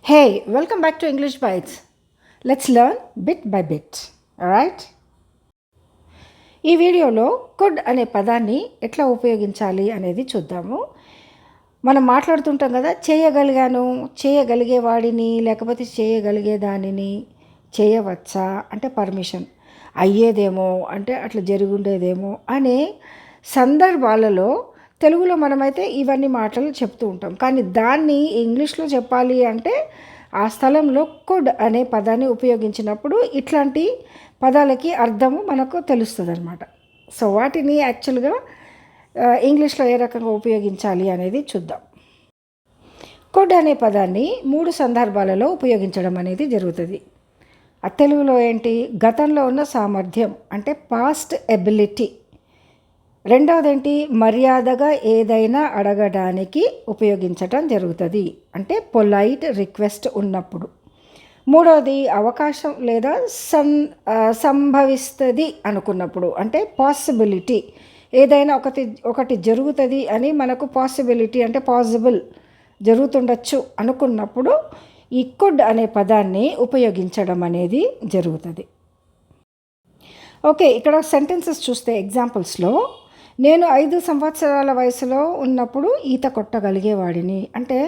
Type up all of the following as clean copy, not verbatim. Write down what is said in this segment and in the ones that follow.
Hey, welcome back to English Bites. Let's learn bit by bit. Alright? ఈ వీడియోలో could అనే పదాన్ని ఎట్లా ఉపయోగించాలి అనేది చూద్దాము. మనం మాట్లాడుతుంటాం కదా, చేయగలిగాను, చేయగలిగేవాడిని, లేకపోతే చేయగలిగే దానిని, చేయవచ్చా అంటే పర్మిషన్, అయ్యేదేమో అంటే అట్లా జరుగుండేదేమో అనే సందర్భాలలో తెలుగులో మనమైతే ఇవన్నీ మాటలు చెప్తూ ఉంటాం. కానీ దాన్ని ఇంగ్లీష్లో చెప్పాలి అంటే ఆ స్థలంలో కుడ్ అనే పదాన్ని ఉపయోగించినప్పుడు ఇట్లాంటి పదాలకి అర్థము మనకు తెలుస్తుంది అనమాట. సో వాటిని యాక్చువల్గా ఇంగ్లీష్లో ఏ రకంగా ఉపయోగించాలి అనేది చూద్దాం. కుడ్ అనే పదాన్ని 3 సందర్భాలలో ఉపయోగించడం అనేది జరుగుతుంది. ఆ తెలుగులో ఏంటి, గతంలో ఉన్న సామర్థ్యం అంటే పాస్ట్ ఎబిలిటీ. రెండవది ఏంటి, మర్యాదగా ఏదైనా అడగడానికి ఉపయోగించటం జరుగుతుంది అంటే పొలైట్ రిక్వెస్ట్ ఉన్నప్పుడు. మూడవది అవకాశం లేదా సంభవిస్తుంది అనుకున్నప్పుడు అంటే పాసిబిలిటీ, ఏదైనా ఒకటి జరుగుతుంది అని మనకు పాసిబిలిటీ అంటే పాసిబుల్, జరుగుతుండొచ్చు అనుకున్నప్పుడు ఈ కుడ్ అనే పదాన్ని ఉపయోగించడం అనేది జరుగుతుంది. ఓకే, ఇక్కడ సెంటెన్సెస్ చూస్తే ఎగ్జాంపుల్స్లో నేను 5 సంవత్సరాల వయసులో ఉన్నప్పుడు ఈత కొట్టగలిగేవాడిని అంటే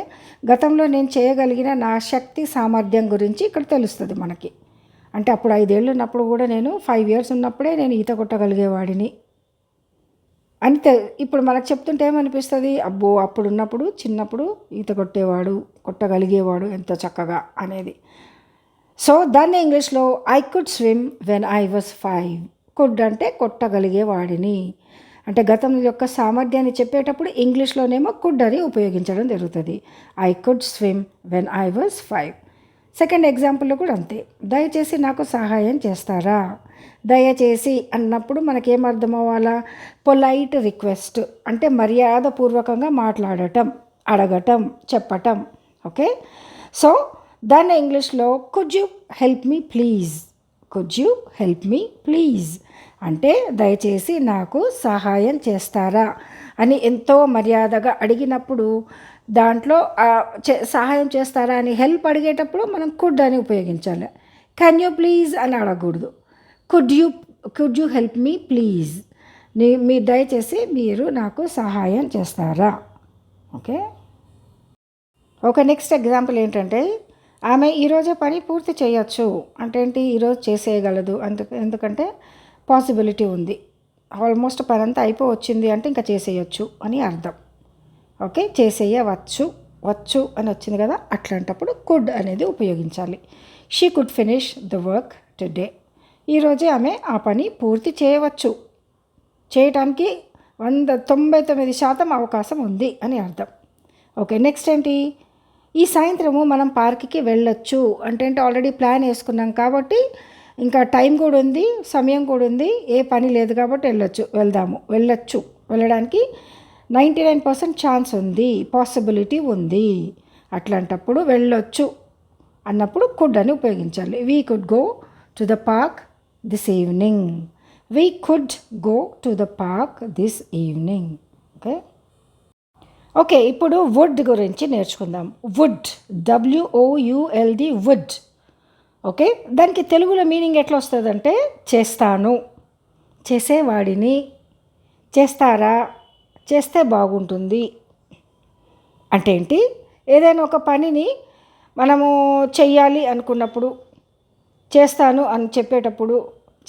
గతంలో నేను చేయగలిగిన నా శక్తి సామర్థ్యం గురించి ఇక్కడ తెలుస్తుంది మనకి. అంటే అప్పుడు 5 ఏళ్ళు ఉన్నప్పుడు కూడా నేను 5 ఇయర్స్ ఉన్నప్పుడే నేను ఈత కొట్టగలిగేవాడిని అని ఇప్పుడు మనకు చెప్తుంటే ఏమనిపిస్తుంది, అబ్బో అప్పుడు ఉన్నప్పుడు చిన్నప్పుడు ఈత కొట్టగలిగేవాడు ఎంత చక్కగా అనేది. సో దాన్ని ఇంగ్లీష్లో I could swim when I was 5. Could అంటే కొట్టగలిగేవాడిని అంటే గతం యొక్క సామర్థ్యాన్ని చెప్పేటప్పుడు ఇంగ్లీష్లోనేమో కుడ్ అని ఉపయోగించడం జరుగుతుంది. I could swim when I was 5. Second ఎగ్జాంపుల్లో కూడా అంతే, దయచేసి నాకు సహాయం చేస్తారా. దయచేసి అన్నప్పుడు మనకేమర్థం అవ్వాలా, పొలైట్ రిక్వెస్ట్ అంటే మర్యాదపూర్వకంగా మాట్లాడటం, అడగటం, చెప్పటం. ఓకే, సో దాన్ని ఇంగ్లీష్లో could you help me please. Could you help me please అంటే దయచేసి నాకు సహాయం చేస్తారా అని ఎంతో మర్యాదగా అడిగినప్పుడు దాంట్లో సహాయం చేస్తారా అని హెల్ప్ అడిగేటప్పుడు మనం కుడ్ అని ఉపయోగించాలి. కెన్ యూ ప్లీజ్ అని అడగకూడదు. Could you help me please, దయచేసి మీరు నాకు సహాయం చేస్తారా. ఓకే, నెక్స్ట్ ఎగ్జాంపుల్ ఏంటంటే, ఆమె ఈరోజే పని పూర్తి చేయొచ్చు అంటే ఏంటి, ఈరోజు చేసేయగలదు ఎందుకంటే పాసిబిలిటీ ఉంది, ఆల్మోస్ట్ పని అంతా అయిపోవచ్చింది అంటే ఇంకా చేసేయచ్చు అని అర్థం. ఓకే, వచ్చు అని వచ్చింది కదా, అట్లాంటప్పుడు కుడ్ అనేది ఉపయోగించాలి. She could finish the work today. ఈరోజే ఆమె ఆ పని పూర్తి చేయటానికి 99% అవకాశం ఉంది అని అర్థం. ఓకే, నెక్స్ట్ ఏంటి, ఈ సాయంత్రము మనం పార్క్కి వెళ్ళొచ్చు అంటే ఆల్రెడీ ప్లాన్ వేసుకున్నాం కాబట్టి ఇంకా టైం కూడా ఉంది, సమయం కూడా ఉంది, ఏ పని లేదు కాబట్టి వెళ్ళడానికి 99% ఛాన్స్ ఉంది, పాసిబిలిటీ ఉంది. అట్లాంటప్పుడు వెళ్ళొచ్చు అన్నప్పుడు కుడ్ అని ఉపయోగించాలి. We could go to the park this evening. We could go to the park this evening. Okay, ఇప్పుడు వుడ్ గురించి నేర్చుకుందాం. Would, WOULD, would. ఓకే, దానికి తెలుగులో మీనింగ్ ఎట్లా వస్తుందంటే చేస్తాను, చేసేవాడిని, చేస్తారా, చేస్తే బాగుంటుంది అంటే ఏంటి, ఏదైనా ఒక పనిని మనము చెయ్యాలి అనుకున్నప్పుడు, చేస్తాను అని చెప్పేటప్పుడు,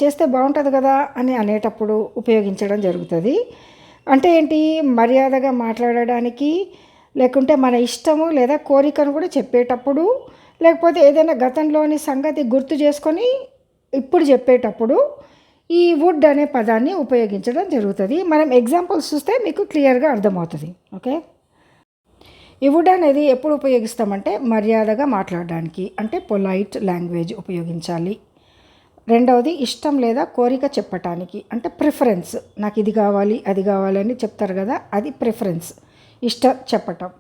చేస్తే బాగుంటుంది కదా అని అనేటప్పుడు ఉపయోగించడం జరుగుతుంది. అంటే ఏంటి, మర్యాదగా మాట్లాడడానికి, లేకుంటే మన ఇష్టము లేదా కోరికను కూడా చెప్పేటప్పుడు, లేకపోతే ఏదైనా గతంలోని సంగతి గుర్తు చేసుకొని ఇప్పుడు చెప్పేటప్పుడు ఈ వుడ్ అనే పదాన్ని ఉపయోగించడం జరుగుతుంది. మనం ఎగ్జాంపుల్స్ చూస్తే మీకు క్లియర్గా అర్థమవుతుంది. ఓకే, ఈ వుడ్ అనేది ఎప్పుడు ఉపయోగిస్తామంటే మర్యాదగా మాట్లాడడానికి అంటే పొలైట్ లాంగ్వేజ్ ఉపయోగించాలి. రెండవది ఇష్టం లేదా కోరిక చెప్పటానికి అంటే ప్రిఫరెన్స్, నాకు ఇది కావాలి అది కావాలి అని చెప్తారు కదా, అది ప్రిఫరెన్స్, ఇష్టం చెప్పటం.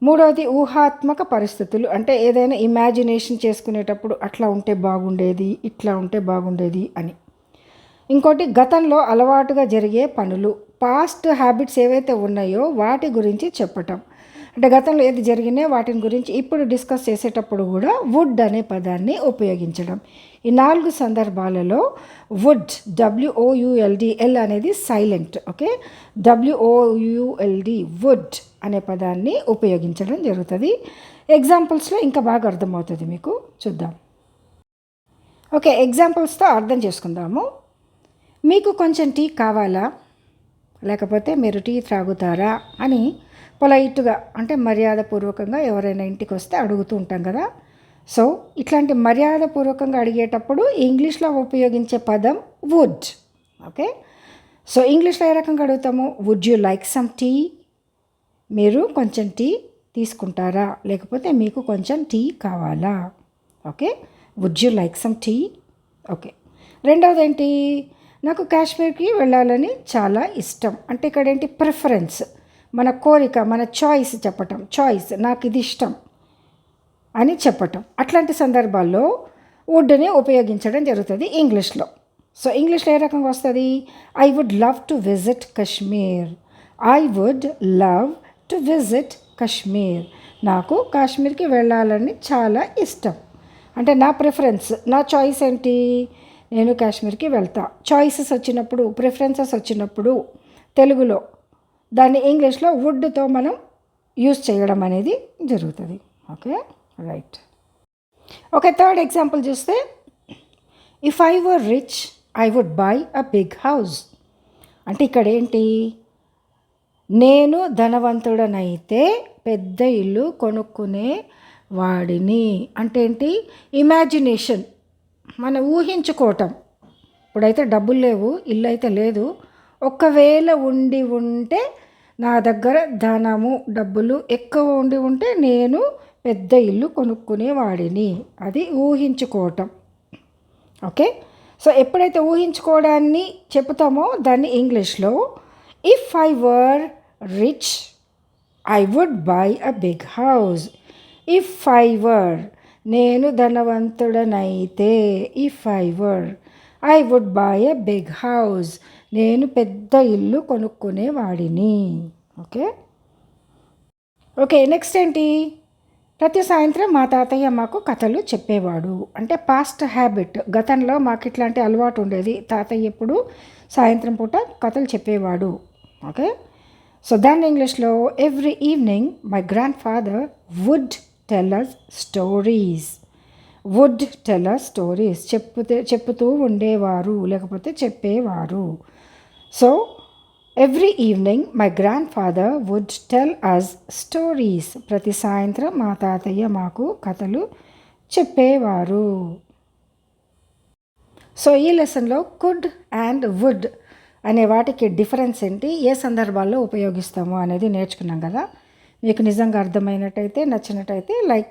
మూడవది ఊహాత్మక పరిస్థితులు అంటే ఏదైనా ఇమాజినేషన్ చేసుకునేటప్పుడు అట్లా ఉంటే బాగుండేది, ఇట్లా ఉంటే బాగుండేది అని. ఇంకోటి గతంలో అలవాటుగా జరిగే పనులు, పాస్ట్ హ్యాబిట్స్ ఏవైతే ఉన్నాయో వాటి గురించి చెప్పటం అంటే గతంలో ఏది జరిగినా వాటిని గురించి ఇప్పుడు డిస్కస్ చేసేటప్పుడు కూడా వుడ్ అనే పదాన్ని ఉపయోగించడం. ఈ 4 సందర్భాలలో వుడ్, WOULD, ఎల్ అనేది సైలెంట్, ఓకే, WOULD, వుడ్ అనే పదాన్ని ఉపయోగించడం జరుగుతుంది. ఎగ్జాంపుల్స్లో ఇంకా బాగా అర్థమవుతుంది మీకు. చూద్దాం. ఓకే, ఎగ్జాంపుల్స్తో అర్థం చేసుకుందాము. మీకు కొంచెం టీ కావాలా, లేకపోతే మీరు టీ త్రాగుతారా అని పొలైట్గా అంటే మర్యాదపూర్వకంగా ఎవరైనా ఇంటికి వస్తే అడుగుతూ ఉంటాం కదా. సో ఇట్లాంటి మర్యాదపూర్వకంగా అడిగేటప్పుడు ఇంగ్లీష్లో ఉపయోగించే పదం వుడ్. ఓకే, సో ఇంగ్లీష్లో ఏ రకంగా అడుగుతాము? Would you like some tea? మీరు కొంచెం టీ తీసుకుంటారా, లేకపోతే మీకు కొంచెం టీ కావాలా. Okay, would you like some tea. Okay, రెండవది ఏంటి? నాకు కాశ్మీర్కి వెళ్ళాలని చాలా ఇష్టం. అంటే ఇక్కడ ఏంటి? ప్రిఫరెన్స్, మన కోరిక, మన చాయిస్ చెప్పటం. చాయిస్, నాకు ఇది ఇష్టం అని చెప్పటం. అట్లాంటి సందర్భాల్లో వుడ్ని ఉపయోగించడం జరుగుతుంది ఇంగ్లీష్లో. సో ఇంగ్లీష్లో ఏ రకంగా వస్తుంది? I would love to visit Kashmir. I would love to visit Kashmir. నాకు కాశ్మీర్కి వెళ్ళాలని చాలా ఇష్టం. అంటే నా ప్రిఫరెన్స్, నా చాయిస్ ఏంటి? నేను కాశ్మీర్కి వెళ్తా. చాయిసెస్ వచ్చినప్పుడు, ప్రిఫరెన్సెస్ వచ్చినప్పుడు తెలుగులో దాన్ని ఇంగ్లీష్లో వుడ్తో మనం యూజ్ చేయడం అనేది జరుగుతుంది. Okay, right. Okay, third example చూస్తే, if I were rich I would buy a big house. అంటే ఇక్కడ ఏంటి? నేను ధనవంతుడనైతే పెద్ద ఇల్లు కొనుక్కునే వాడిని. అంటే ఏంటి? ఇమాజినేషన్, మనం ఊహించుకోవటం. ఇప్పుడైతే డబ్బులు లేవు, ఇల్లు అయితే లేదు. ఒకవేళ ఉంటే నా దగ్గర ధనము, డబ్బులు ఎక్కువ ఉంటే నేను పెద్ద ఇల్లు కొనుక్కునేవాడిని. అది ఊహించుకోవటం. ఓకే, సో ఎప్పుడైతే ఊహించుకోవడాన్ని చెప్తామో దాన్ని ఇంగ్లీష్లో if I were rich I would buy a big house. If I were, నేను ధనవంతుడనైతే, if I were I would buy a big house, నేను పెద్ద ఇల్లు కొనుక్కునేవాడిని. ఓకే, ఓకే, నెక్స్ట్ ఏంటి? ప్రతి సాయంత్రం మా తాతయ్య మాకు కథలు చెప్పేవాడు. అంటే పాస్ట్ హ్యాబిట్, గతంలో మాకు ఇట్లాంటి అలవాటు ఉండేది. తాతయ్య ఎప్పుడు సాయంత్రం పూట కథలు చెప్పేవాడు. ఓకే, సో దాన్ని ఇంగ్లీష్లో every evening my grandfather would tell us stories. Would tell us stories, చెప్పుతూ ఉండేవారు, లేకపోతే చెప్పేవారు. So every evening my grandfather would tell us stories. ప్రతి సాయంత్రం మా తాతయ్య మాకు కథలు చెప్పేవారు. సో ఈ లెసన్లో కుడ్ అండ్ వుడ్ అనే వాటికి డిఫరెన్స్ ఏంటి, ఏ సందర్భాల్లో ఉపయోగిస్తాము అనేది నేర్చుకున్నాం కదా. మీకు నిజంగా అర్థమైనట్టయితే, నచ్చినట్టయితే లైక్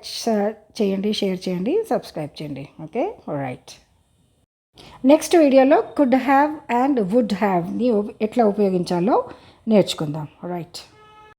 చేయండి, షేర్ చేయండి, సబ్స్క్రైబ్ చేయండి. Okay, right. నెక్స్ట్ వీడియోలో కుడ్ హ్యావ్ అండ్ వుడ్ హ్యావ్ని ఎట్లా ఉపయోగించాలో నేర్చుకుందాం. రైట్.